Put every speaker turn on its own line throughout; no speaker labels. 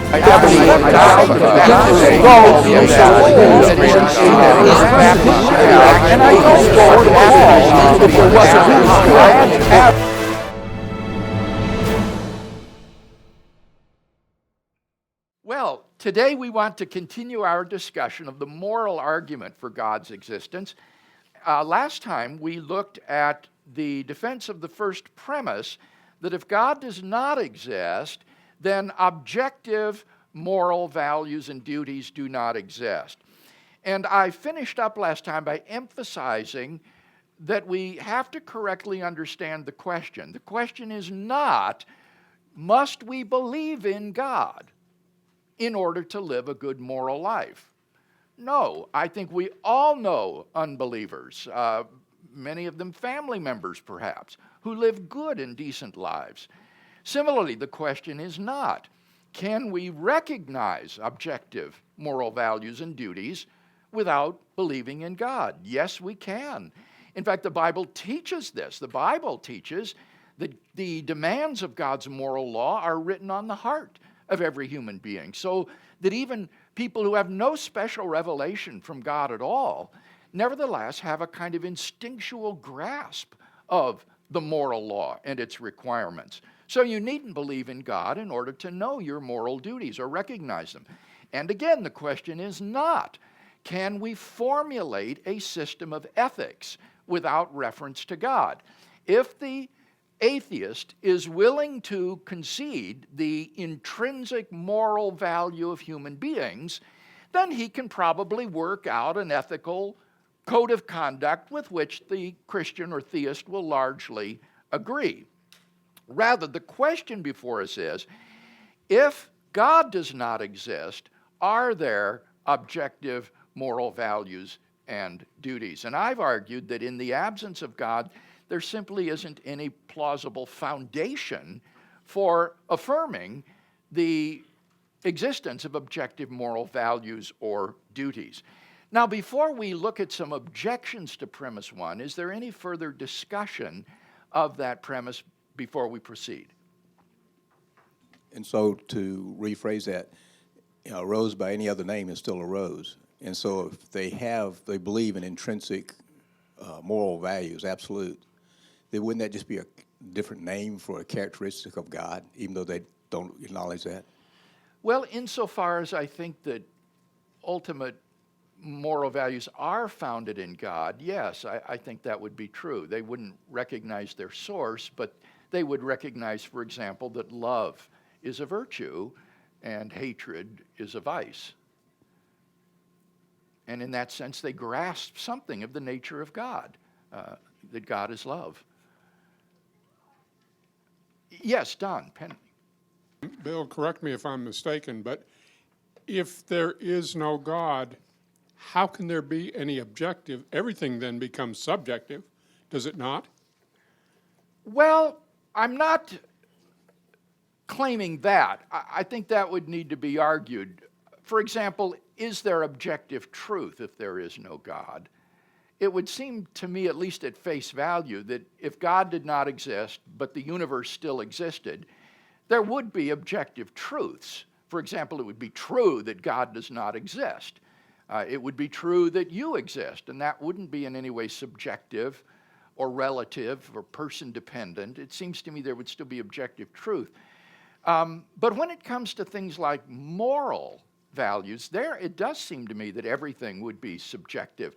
Well, today we want to continue our discussion of the moral argument for God's existence. Last time we looked at the defense of the first premise that if God does not exist, then objective moral values and duties do not exist. And I finished up last time by emphasizing that we have to correctly understand the question. The question is not, must we believe in God in order to live a good moral life? No, I think we all know unbelievers, many of them family members perhaps, who live good and decent lives. Similarly, the question is not, can we recognize objective moral values and duties without believing in God? Yes, we can. In fact, the Bible teaches this. The Bible teaches that the demands of God's moral law are written on the heart of every human being, so that even people who have no special revelation from God at all, nevertheless have a kind of instinctual grasp of the moral law and its requirements. So you needn't believe in God in order to know your moral duties or recognize them. And again, the question is not, can we formulate a system of ethics without reference to God? If the atheist is willing to concede the intrinsic moral value of human beings, then he can probably work out an ethical code of conduct with which the Christian or theist will largely agree. Rather, the question before us is, if God does not exist, are there objective moral values and duties? And I've argued that in the absence of God, there simply isn't any plausible foundation for affirming the existence of objective moral values or duties. Now, before we look at some objections to premise one, is there any further discussion of that premise before we proceed?
And so to rephrase that, a rose by any other name is still a rose. And so if they believe in intrinsic moral values, absolute, then wouldn't that just be a different name for a characteristic of God, even though they don't acknowledge that?
Well, insofar as I think that ultimate moral values are founded in God, yes, I think that would be true. They wouldn't recognize their source, but they would recognize, for example, that love is a virtue and hatred is a vice. And in that sense, they grasp something of the nature of God, that God is love. Yes, Don Penny.
Bill, correct me if I'm mistaken, but if there is no God, how can there be any objective? Everything then becomes subjective, does it not?
Well, I'm not claiming that. I think that would need to be argued. For example, is there objective truth if there is no God? It would seem to me, at least at face value, that if God did not exist, but the universe still existed, there would be objective truths. For example, it would be true that God does not exist. It would be true that you exist, and that wouldn't be in any way subjective or relative or person-dependent. It seems to me there would still be objective truth. But when it comes to things like moral values, it does seem to me that everything would be subjective.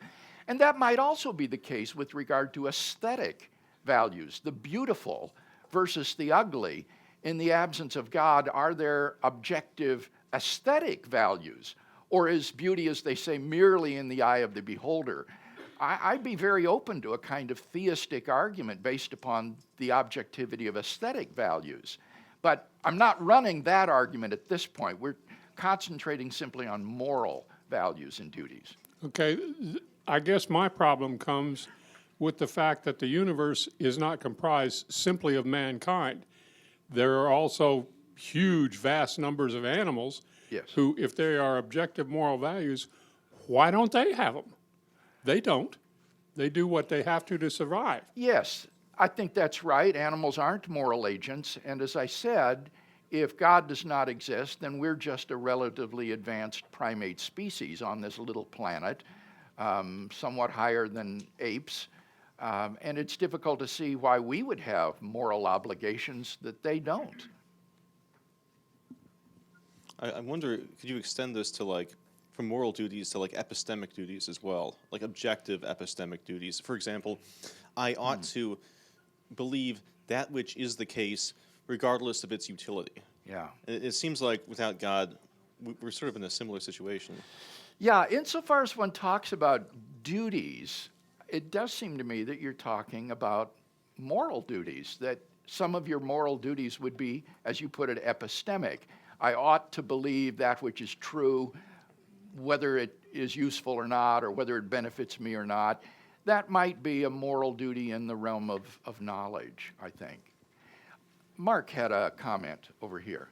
And that might also be the case with regard to aesthetic values, the beautiful versus the ugly. In the absence of God, are there objective aesthetic values? Or is beauty, as they say, merely in the eye of the beholder? I'd be very open to a kind of theistic argument based upon the objectivity of aesthetic values. But I'm not running that argument at this point. We're concentrating simply on moral values and duties.
Okay, I guess my problem comes with the fact that the universe is not comprised simply of mankind. There are also huge, vast numbers of animals who, if they are objective moral values, why don't they have them? They don't. They do what they have to survive.
Yes, I think that's right. Animals aren't moral agents. And as I said, if God does not exist, then we're just a relatively advanced primate species on this little planet, somewhat higher than apes. And it's difficult to see why we would have moral obligations that they don't.
I wonder, could you extend this to like, from moral duties to like epistemic duties as well, like objective epistemic duties? For example, I ought to believe that which is the case regardless of its utility.
Yeah.
It seems like without God, we're sort of in a similar situation.
Yeah, insofar as one talks about duties, it does seem to me that you're talking about moral duties, that some of your moral duties would be, as you put it, epistemic. I ought to believe that which is true, whether it is useful or not, or whether it benefits me or not. That might be a moral duty in the realm of knowledge, I think. Mark had a comment over here.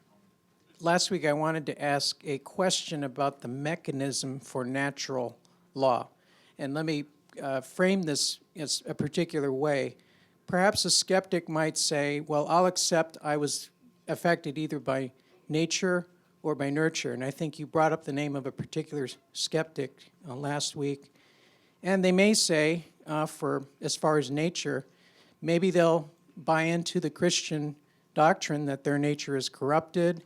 Last week I wanted to ask a question about the mechanism for natural law. And let me frame this in a particular way. Perhaps a skeptic might say, well, I'll accept I was affected either by nature or by nurture. And I think you brought up the name of a particular skeptic last week. And they may say, for as far as nature, maybe they'll buy into the Christian doctrine that their nature is corrupted.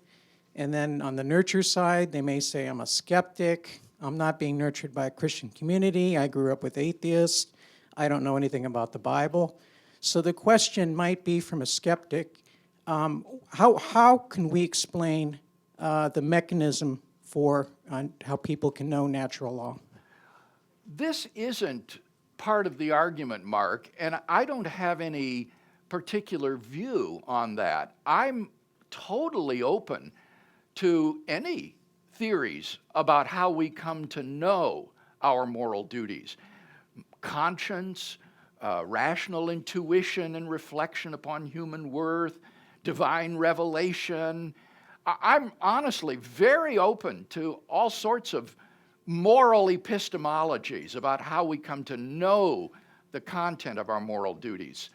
And then on the nurture side, they may say, I'm a skeptic. I'm not being nurtured by a Christian community. I grew up with atheists. I don't know anything about the Bible. So the question might be from a skeptic, how can we explain the mechanism for how people can know natural law?
This isn't part of the argument, Mark, and I don't have any particular view on that. I'm totally open to any theories about how we come to know our moral duties. Conscience, rational intuition and reflection upon human worth, divine revelation. I'm honestly very open to all sorts of moral epistemologies about how we come to know the content of our moral duties.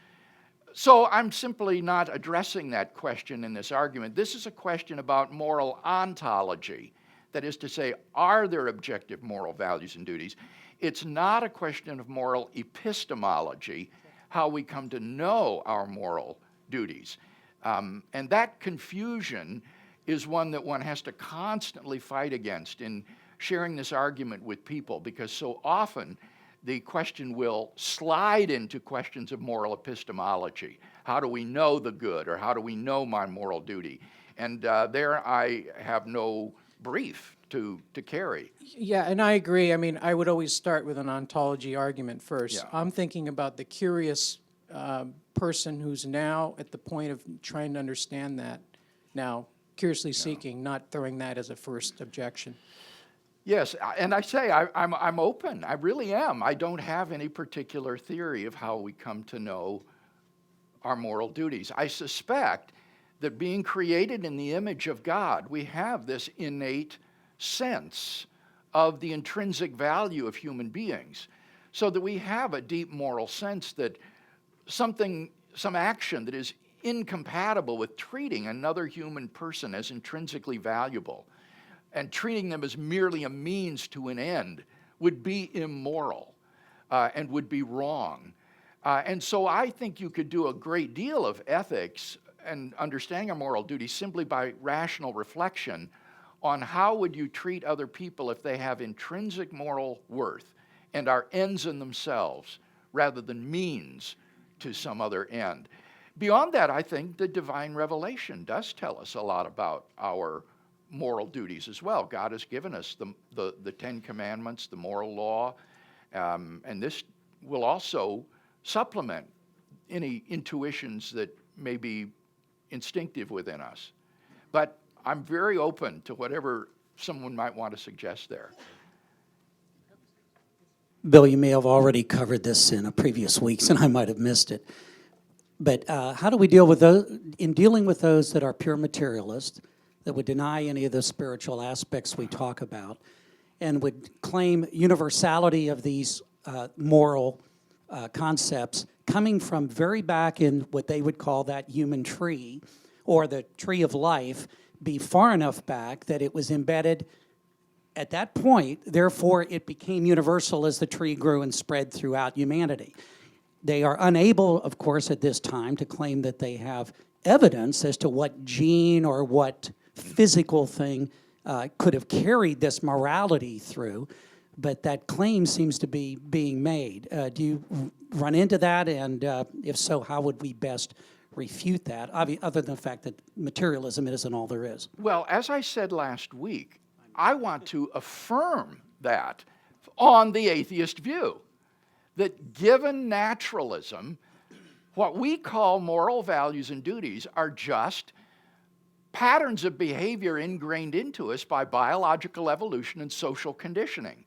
So I'm simply not addressing that question in this argument. This is a question about moral ontology. That is to say, are there objective moral values and duties? It's not a question of moral epistemology, how we come to know our moral duties. And that confusion is one that one has to constantly fight against in sharing this argument with people, because so often the question will slide into questions of moral epistemology. How do we know the good, or how do we know my moral duty? And there I have no brief to carry.
Yeah, and I agree. I mean, I would always start with an ontology argument first.
Yeah.
I'm thinking about the curious person who's now at the point of trying to understand that, now curiously seeking, not throwing that as a first objection.
Yes, and I say I'm open. I really am. I don't have any particular theory of how we come to know our moral duties. I suspect that being created in the image of God, we have this innate sense of the intrinsic value of human beings, so that we have a deep moral sense that some action that is incompatible with treating another human person as intrinsically valuable and treating them as merely a means to an end would be immoral and would be wrong. And so I think you could do a great deal of ethics and understanding our moral duty simply by rational reflection on how would you treat other people if they have intrinsic moral worth and are ends in themselves rather than means to some other end. Beyond that, I think the divine revelation does tell us a lot about our moral duties as well. God has given us the Ten Commandments, the moral law, and this will also supplement any intuitions that may be instinctive within us. But I'm very open to whatever someone might want to suggest there.
Bill, you may have already covered this in previous weeks, and I might have missed it. But how do we deal with those, in dealing with those that are pure materialists, that would deny any of the spiritual aspects we talk about, and would claim universality of these moral concepts coming from very back in what they would call that human tree, or the tree of life be far enough back that it was embedded at that point, therefore it became universal as the tree grew and spread throughout humanity. They are unable, of course, at this time to claim that they have evidence as to what gene or what physical thing could have carried this morality through, but that claim seems to be being made. Do you run into that, and if so, how would we best refute that, other than the fact that materialism isn't all there is?
Well, as I said last week, I want to affirm that on the atheist view, that given naturalism, what we call moral values and duties are just patterns of behavior ingrained into us by biological evolution and social conditioning.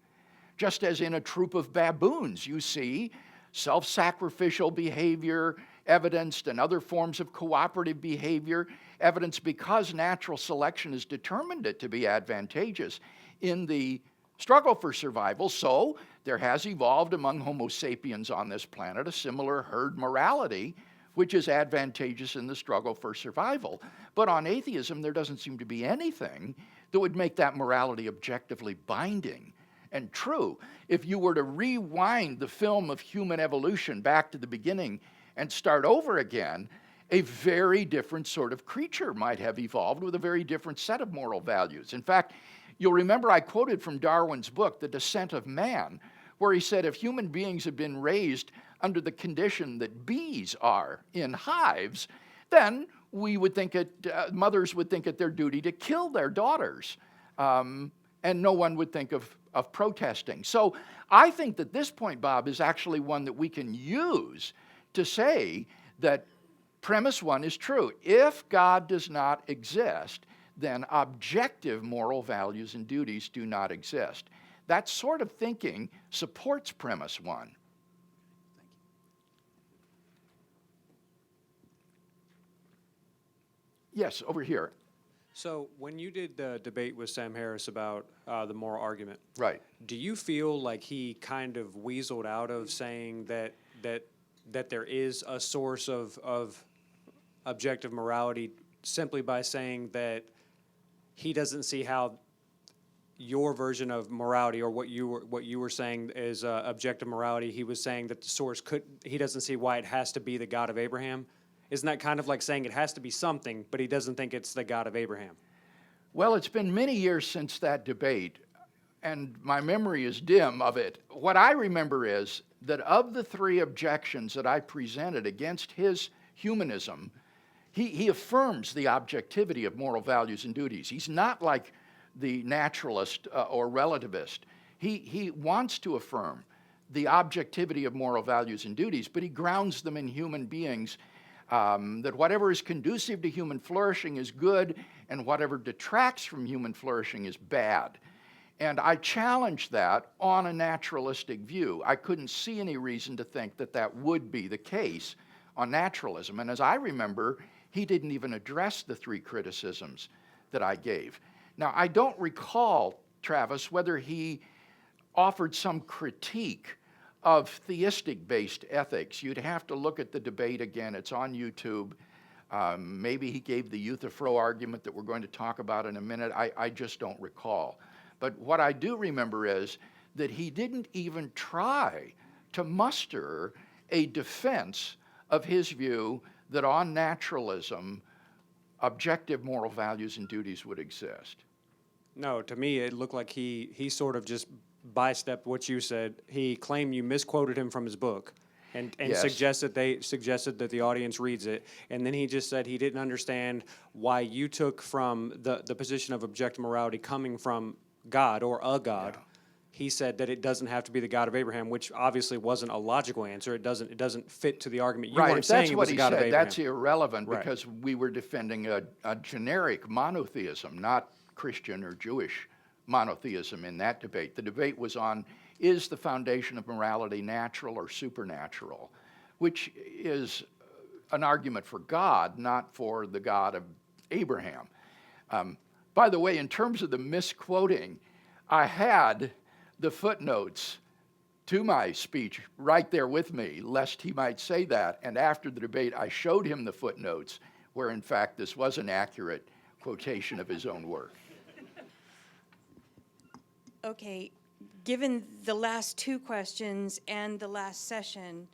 Just as in a troop of baboons, you see self-sacrificial behavior evidenced and other forms of cooperative behavior evidenced because natural selection has determined it to be advantageous in the struggle for survival. So there has evolved among Homo sapiens on this planet a similar herd morality, which is advantageous in the struggle for survival. But on atheism, there doesn't seem to be anything that would make that morality objectively binding and true. If you were to rewind the film of human evolution back to the beginning and start over again, a very different sort of creature might have evolved with a very different set of moral values. In fact, you'll remember I quoted from Darwin's book, The Descent of Man, where he said if human beings had been raised under the condition that bees are in hives, then we would think mothers would think it their duty to kill their daughters, and no one would think of protesting. So I think that this point, Bob, is actually one that we can use to say that premise one is true. If God does not exist, then objective moral values and duties do not exist. That sort of thinking supports premise one. Yes, over here.
So when you did the debate with Sam Harris about the moral argument,
Right.
do you feel like he kind of weaseled out of saying that there is a source of objective morality simply by saying that he doesn't see how your version of morality, or what you were saying is objective morality? He was saying that the source he doesn't see why it has to be the God of Abraham. Isn't that kind of like saying it has to be something, but he doesn't think it's the God of Abraham?
Well, it's been many years since that debate, and my memory is dim of it. What I remember is that of the three objections that I presented against his humanism, he affirms the objectivity of moral values and duties. He's not like the naturalist or relativist. He wants to affirm the objectivity of moral values and duties, but he grounds them in human beings, that whatever is conducive to human flourishing is good, and whatever detracts from human flourishing is bad. And I challenged that on a naturalistic view. I couldn't see any reason to think that that would be the case on naturalism. And as I remember, he didn't even address the three criticisms that I gave. Now, I don't recall, Travis, whether he offered some critique of theistic-based ethics. You'd have to look at the debate again. It's on YouTube. Maybe he gave the Euthyphro argument that we're going to talk about in a minute. I just don't recall. But what I do remember is that he didn't even try to muster a defense of his view that on naturalism, objective moral values and duties would exist.
No, to me, it looked like he sort of just bystepped what you said. He claimed you misquoted him from his book, and
Yes.
suggested that the audience reads it, and then he just said he didn't understand why you took from the position of objective morality coming from God or a God.
Yeah.
He said that it doesn't have to be the God of Abraham, which obviously wasn't a logical answer. It doesn't fit to the argument. You
Right,
weren't
if
saying
that's
it
what
was
he
the God of
said,
Abraham.
that's irrelevant
Right.
because we were defending a generic monotheism, not Christian or Jewish monotheism in that debate. The debate was on, is the foundation of morality natural or supernatural, which is an argument for God, not for the God of Abraham. By the way, in terms of the misquoting, I had the footnotes to my speech right there with me, lest he might say that. And after the debate, I showed him the footnotes where in fact this was an accurate quotation of his own work.
Okay, given the last two questions and the last session,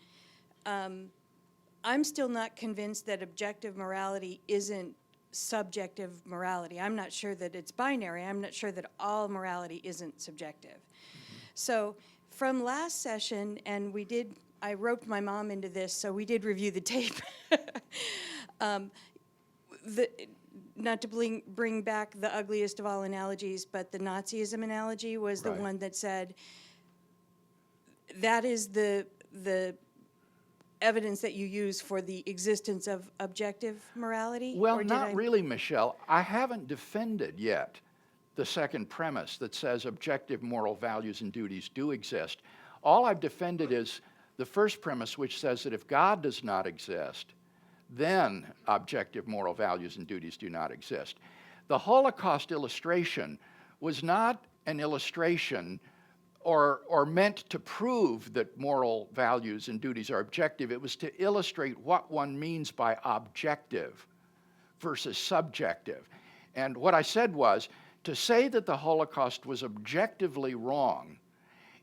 I'm still not convinced that objective morality isn't subjective morality. I'm not sure that it's binary. I'm not sure that all morality isn't subjective. So from last session, and I roped my mom into this, so we did review the tape. Not to bring back the ugliest of all analogies, but the Nazism analogy was the
Right.
one that said that is the evidence that you use for the existence of objective morality?
Well,
Or did
not
I-
really, Michelle. I haven't defended yet the second premise that says objective moral values and duties do exist. All I've defended is the first premise, which says that if God does not exist, then objective moral values and duties do not exist. The Holocaust illustration was not an illustration or meant to prove that moral values and duties are objective. It was to illustrate what one means by objective versus subjective. And what I said was, to say that the Holocaust was objectively wrong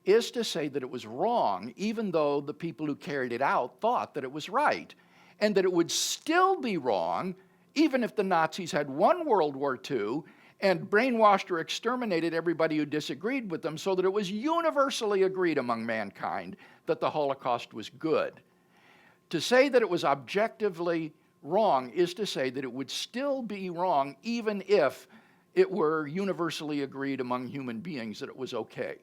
is to say that it was wrong even though the people who carried it out thought that it was right, and that it would still be wrong even if the Nazis had won World War II and brainwashed or exterminated everybody who disagreed with them, so that it was universally agreed among mankind that the Holocaust was good. To say that it was objectively wrong is to say that it would still be wrong even if it were universally agreed among human beings that it was okay.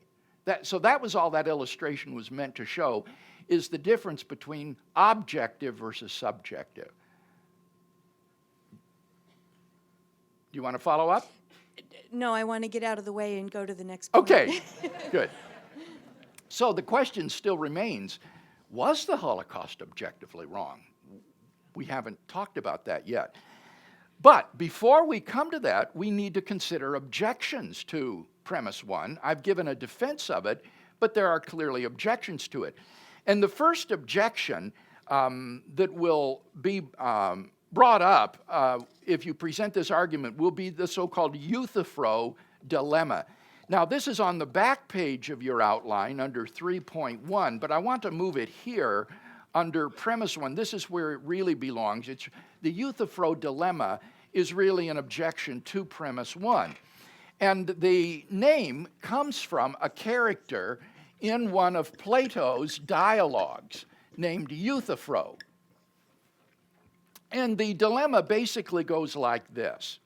So that was all that illustration was meant to show, is the difference between objective versus subjective. Do you want to follow up?
No, I want to get out of the way and go to the next point.
Okay, good. So the question still remains, was the Holocaust objectively wrong? We haven't talked about that yet. But before we come to that, we need to consider objections to premise one. I've given a defense of it, but there are clearly objections to it. And the first objection that will be brought up if you present this argument will be the so-called Euthyphro dilemma. Now, this is on the back page of your outline under 3.1, but I want to move it here under premise one. This is where it really belongs. The Euthyphro dilemma is really an objection to premise one. And the name comes from a character in one of Plato's dialogues named Euthyphro. And the dilemma basically goes like this.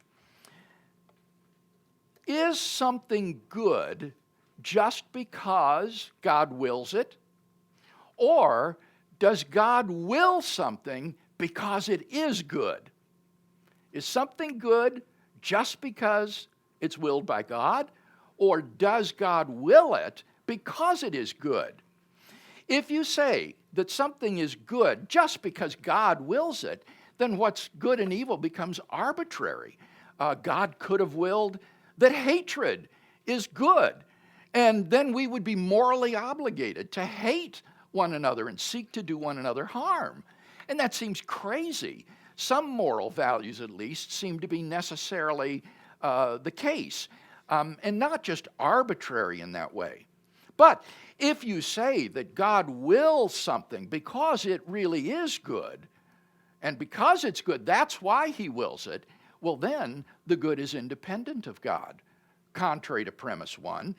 Is something good just because God wills it? Or does God will something because it is good? Is something good just because it's willed by God? Or does God will it because it is good? If you say that something is good just because God wills it, then what's good and evil becomes arbitrary. God could have willed that hatred is good, and then we would be morally obligated to hate one another and seek to do one another harm. And that seems crazy. Some moral values, at least, seem to be necessarily the case, and not just arbitrary in that way. But if you say that God wills something because it really is good, and because it's good, that's why he wills it, well then the good is independent of God, contrary to premise one.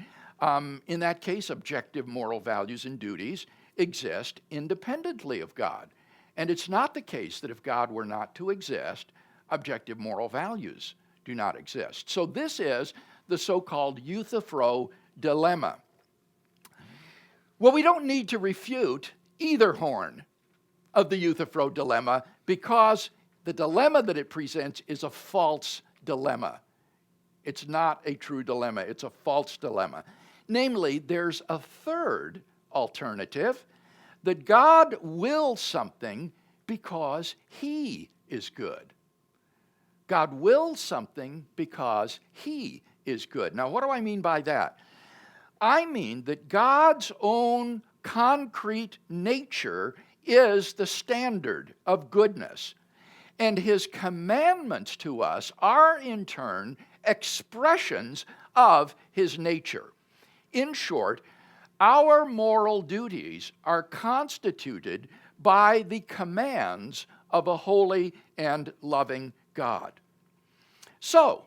In that case, objective moral values and duties exist independently of God. And it's not the case that if God were not to exist, objective moral values do not exist. So this is the so-called Euthyphro dilemma. Well, we don't need to refute either horn of the Euthyphro dilemma because the dilemma that it presents is a false dilemma. It's not a true dilemma, it's a false dilemma. Namely, there's a third alternative, that God wills something because he is good. God wills something because he is good. Now, what do I mean by that? I mean that God's own concrete nature is the standard of goodness. And his commandments to us are in turn expressions of his nature. In short, our moral duties are constituted by the commands of a holy and loving God. So,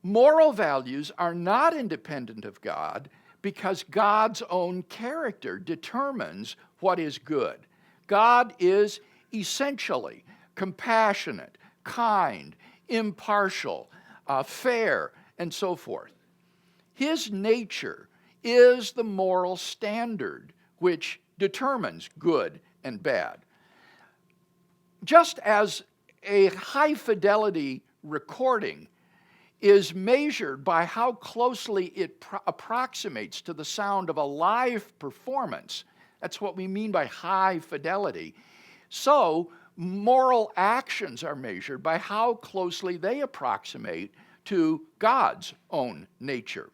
moral values are not independent of God because God's own character determines what is good. God is essentially compassionate, kind, impartial, fair, and so forth. His nature is the moral standard which determines good and bad. Just as a high-fidelity recording is measured by how closely it approximates to the sound of a live performance, that's what we mean by high fidelity, so moral actions are measured by how closely they approximate to God's own nature.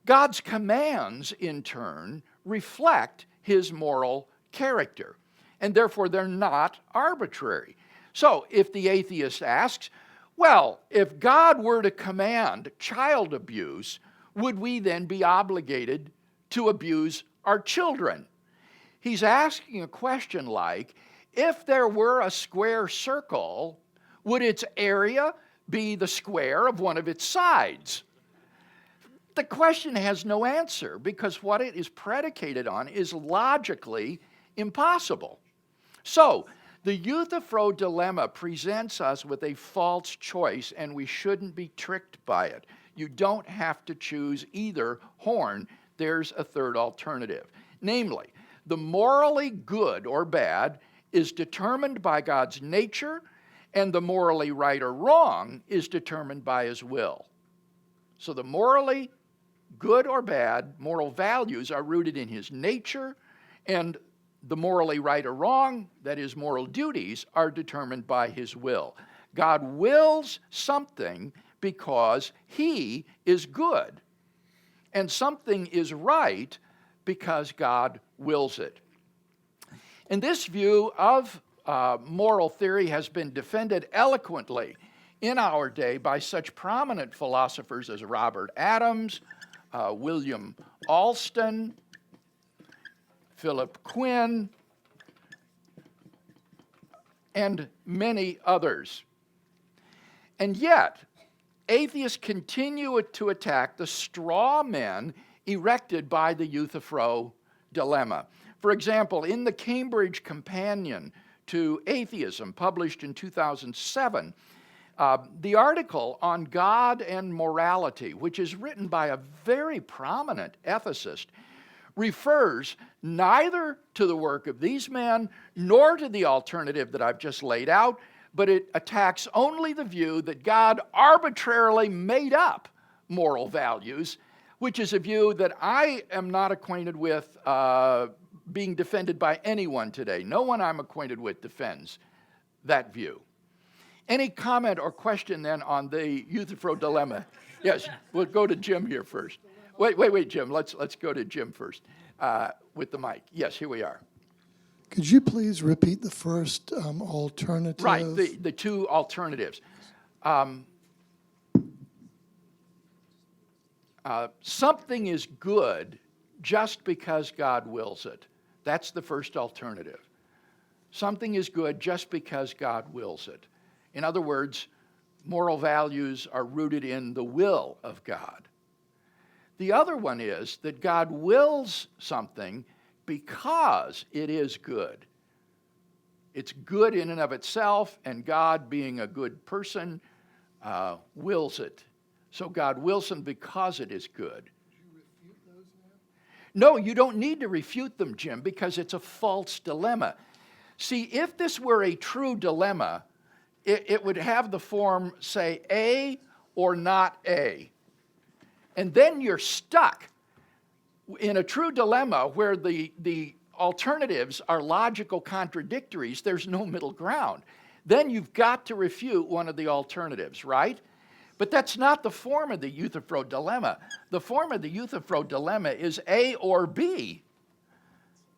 God's commands, in turn, reflect his moral character, and therefore they're not arbitrary. So if the atheist asks, well, if God were to command child abuse, would we then be obligated to abuse our children? He's asking a question like, if there were a square circle, would its area be the square of one of its sides? The question has no answer because what it is predicated on is logically impossible. So, the Euthyphro dilemma presents us with a false choice, and we shouldn't be tricked by it. You don't have to choose either horn. There's a third alternative. Namely, the morally good or bad is determined by God's nature, and the morally right or wrong is determined by his will. So the morally good or bad, moral values are rooted in his nature, and the morally right or wrong, that is, moral duties, are determined by his will. God wills something because he is good, and something is right because God wills it. And this view of moral theory has been defended eloquently in our day by such prominent philosophers as Robert Adams, William Alston, Philip Quinn, and many others. And yet, atheists continue to attack the straw men erected by the Euthyphro dilemma. For example, in the Cambridge Companion to Atheism, published in 2007, the article on God and morality, which is written by a very prominent ethicist, refers neither to the work of these men nor to the alternative that I've just laid out, but it attacks only the view that God arbitrarily made up moral values, which is a view that I am not acquainted with being defended by anyone today. No one I'm acquainted with defends that view. Any comment or question then on the Euthyphro dilemma? Yes, we'll go to Jim here first. Wait, Jim. Let's go to Jim first with the mic. Yes, here we are.
Could you please repeat the first alternative?
Right, the two alternatives. Something is good just because God wills it. That's the first alternative. Something is good just because God wills it. In other words, moral values are rooted in the will of God. The other one is that God wills something because it is good. It's good in and of itself, and God, being a good person, wills it. So God wills them because it is good.
Did you refute those now?
No, you don't need to refute them, Jim, because it's a false dilemma. See, if this were a true dilemma, it would have the form, say, A or not A. And then you're stuck in a true dilemma where the alternatives are logical contradictories. There's no middle ground. Then you've got to refute one of the alternatives, right? But that's not the form of the Euthyphro dilemma. The form of the Euthyphro dilemma is A or B,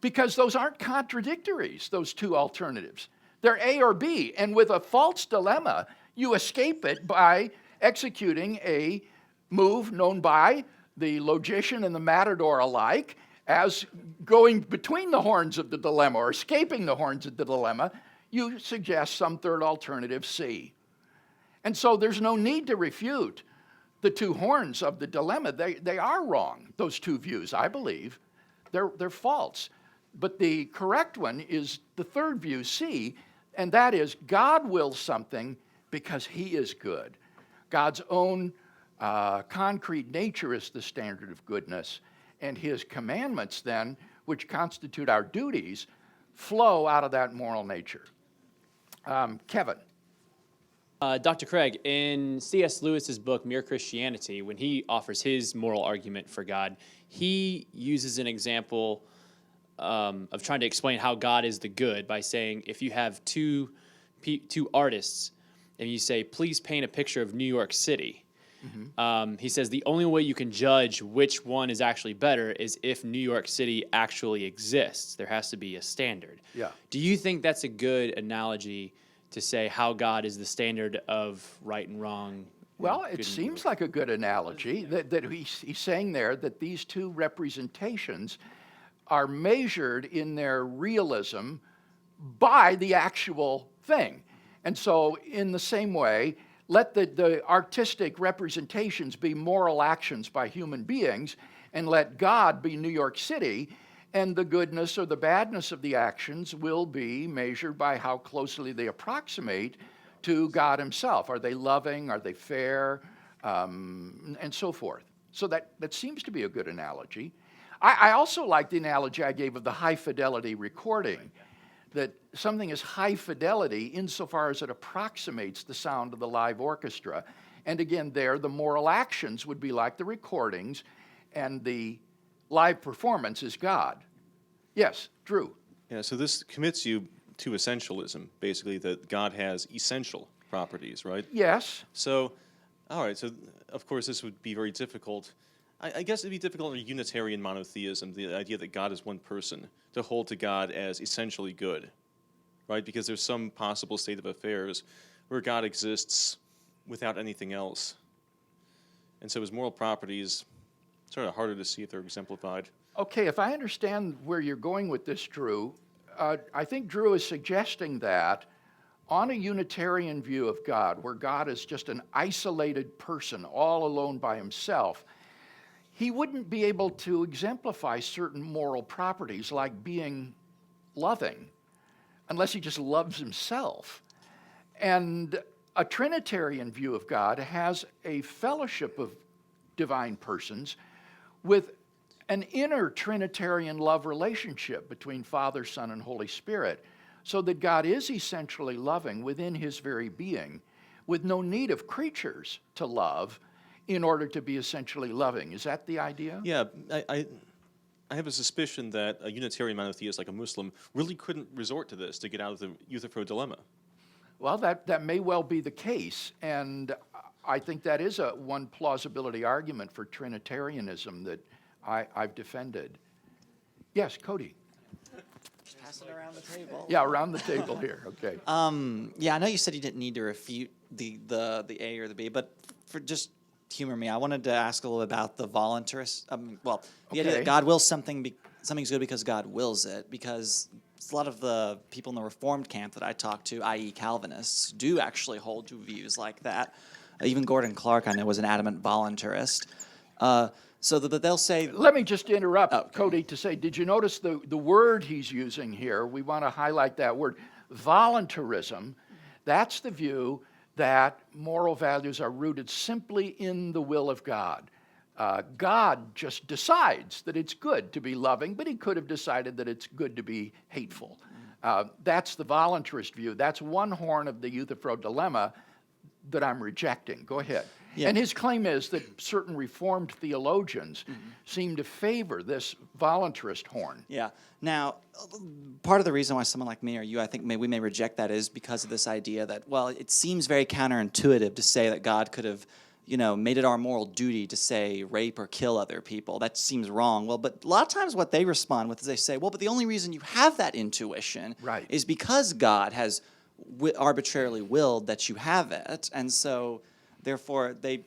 because those aren't contradictories, those two alternatives. They're A or B. And with a false dilemma, you escape it by executing a move known by the logician and the matador alike as going between the horns of the dilemma or escaping the horns of the dilemma. You suggest some third alternative, C. And so there's no need to refute the two horns of the dilemma. They are wrong, those two views, I believe. They're false. But the correct one is the third view, C, and that is God wills something because he is good. God's own concrete nature is the standard of goodness, and his commandments then, which constitute our duties, flow out of that moral nature. Kevin.
Dr. Craig, in C.S. Lewis's book, Mere Christianity, when he offers his moral argument for God, he uses an example of trying to explain how God is the good by saying, if you have two artists and you say, please paint a picture of New York City, he says the only way you can judge which one is actually better is if New York City actually exists. There has to be a standard.
Yeah.
Do you think that's a good analogy to say how God is the standard of right and wrong?
Well, it seems like a good analogy that he's saying there that these two representations are measured in their realism by the actual thing. And so in the same way, let the artistic representations be moral actions by human beings, and let God be New York City, and the goodness or the badness of the actions will be measured by how closely they approximate to God himself. Are they loving? Are they fair? And so forth. So that seems to be a good analogy. I also like the analogy I gave of the high fidelity recording, that something is high fidelity insofar as it approximates the sound of the live orchestra. And again, there, the moral actions would be like the recordings, and the live performance is God. Yes, Drew.
Yeah, so this commits you to essentialism, basically, that God has essential properties, right?
Yes.
So, all right, so of course this would be very difficult. I guess it'd be difficult in Unitarian monotheism, the idea that God is one person, to hold to God as essentially good, right? Because there's some possible state of affairs where God exists without anything else. And so his moral properties, sort of harder to see if they're exemplified.
Okay, if I understand where you're going with this, Drew, I think Drew is suggesting that on a Unitarian view of God, where God is just an isolated person, all alone by himself, he wouldn't be able to exemplify certain moral properties like being loving, unless he just loves himself. And a Trinitarian view of God has a fellowship of divine persons with an inner Trinitarian love relationship between Father, Son, and Holy Spirit, so that God is essentially loving within his very being, with no need of creatures to love in order to be essentially loving. Is that the idea?
Yeah, I have a suspicion that a Unitarian monotheist like a Muslim really couldn't resort to this to get out of the Euthyphro dilemma.
Well, that may well be the case, and I think that is one plausibility argument for Trinitarianism that I've defended. Yes, Cody.
Just pass it around the table.
Yeah, around the table here, okay.
Yeah, I know you said you didn't need to refute the A or the B, but for just humor me, I wanted to ask a little about the voluntarist. The idea that God wills something's good because God wills it, because a lot of the people in the Reformed camp that I talk to, i.e. Calvinists, do actually hold to views like that. Even Gordon Clark, I know, was an adamant voluntarist. So that they'll say...
Let me just interrupt, Cody, to say, did you notice the word he's using here? We want to highlight that word. Voluntarism, that's the view that moral values are rooted simply in the will of God. God just decides that it's good to be loving, but he could have decided that it's good to be hateful. That's the voluntarist view. That's one horn of the Euthyphro dilemma that I'm rejecting. Go ahead.
Yeah.
And his claim is that certain Reformed theologians seem to favor this voluntarist horn.
Yeah. Now, part of the reason why someone like me or you, I think we may reject that is because of this idea that, well, it seems very counterintuitive to say that God could have, made it our moral duty to say rape or kill other people. That seems wrong. Well, but a lot of times what they respond with is they say, well, but the only reason you have that intuition
Right.
is because God has arbitrarily willed that you have it. And so, therefore, they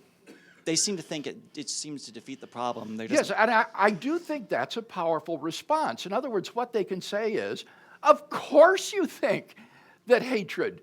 seem to think it seems to defeat the problem.
Yes, and I do think that's a powerful response. In other words, what they can say is, of course you think that hatred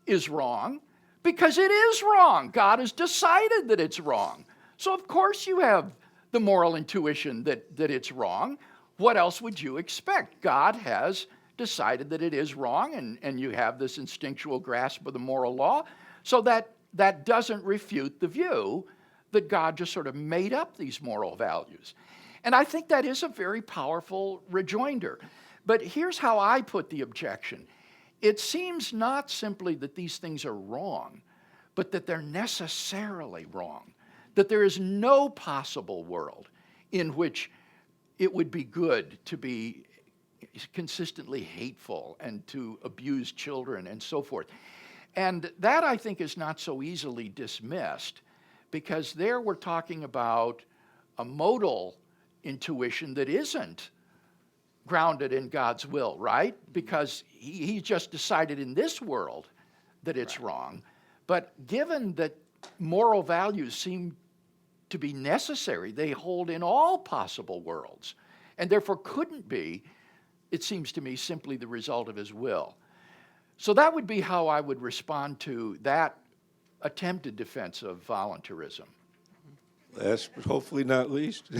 is wrong, because it is wrong. God has decided that it's wrong. So of course you have the moral intuition that it's wrong. What else would you expect? God has decided that it is wrong, and you have this instinctual grasp of the moral law. So that doesn't refute the view that God just sort of made up these moral values. And I think that is a very powerful rejoinder. But here's how I put the objection. It seems not simply that these things are wrong, but that they're necessarily wrong, that there is no possible world in which it would be good to be consistently hateful and to abuse children and so forth. And that, I think, is not so easily dismissed, because there we're talking about a modal intuition that isn't grounded in God's will, right? Because he just decided in this world that it's wrong. But given that moral values seem to be necessary, they hold in all possible worlds, and therefore couldn't be, it seems to me, simply the result of his will. So that would be how I would respond to that attempted defense of voluntarism.
Last but hopefully not least,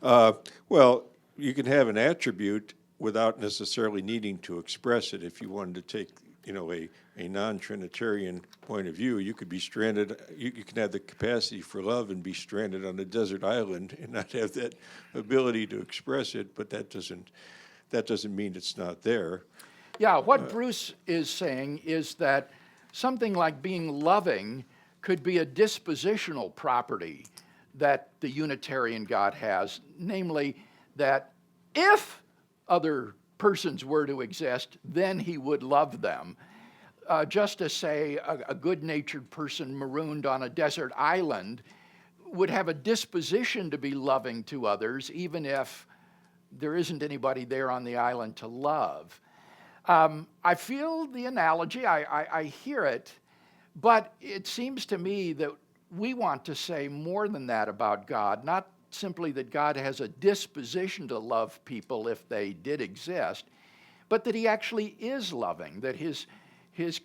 well, you can have an attribute without necessarily needing to express it. If you wanted to take, a non-Trinitarian point of view, you could be stranded. You can have the capacity for love and be stranded on a desert island and not have that ability to express it. But that doesn't mean it's not there.
Yeah, what Bruce is saying is that something like being loving could be a dispositional property that the Unitarian God has, namely that if other persons were to exist, then he would love them. Just as, say, a good-natured person marooned on a desert island would have a disposition to be loving to others, even if there isn't anybody there on the island to love. I feel the analogy, I hear it, but it seems to me that we want to say more than that about God, not simply that God has a disposition to love people if they did exist, but that he actually is loving, that his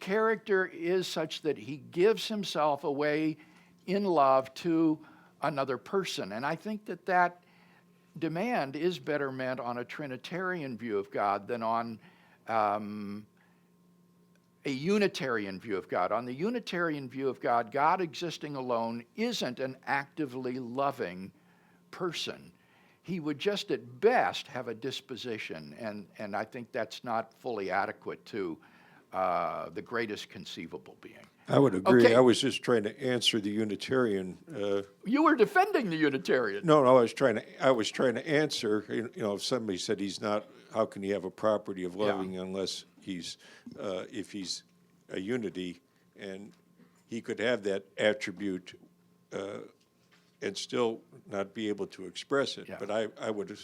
character is such that he gives himself away in love to another person. And I think that demand is better meant on a Trinitarian view of God than on a Unitarian view of God. On the Unitarian view of God, God existing alone isn't an actively loving person. He would just at best have a disposition, and I think that's not fully adequate to the greatest conceivable being.
I would agree.
Okay.
I was just trying to answer the Unitarian.
You were defending the Unitarian.
No, I was trying to answer. If somebody said he's not, how can he have a property of loving unless he's, if he's a unity, and he could have that attribute and still not be able to express it.
Yeah.
But I would,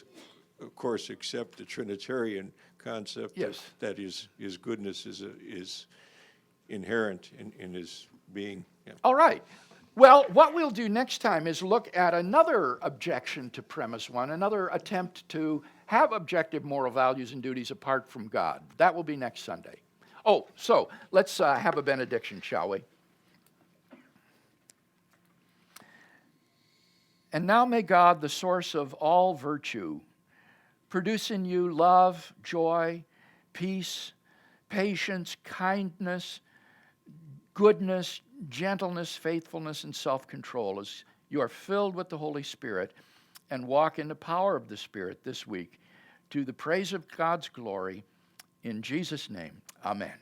of course, accept the Trinitarian concept that his goodness is inherent in his being. Yeah.
All right. Well, what we'll do next time is look at another objection to premise one, another attempt to have objective moral values and duties apart from God. That will be next Sunday. Oh, so let's have a benediction, shall we? And now may God, the source of all virtue, produce in you love, joy, peace, patience, kindness, goodness, gentleness, faithfulness, and self-control as you are filled with the Holy Spirit and walk in the power of the Spirit this week to the praise of God's glory. In Jesus' name, amen.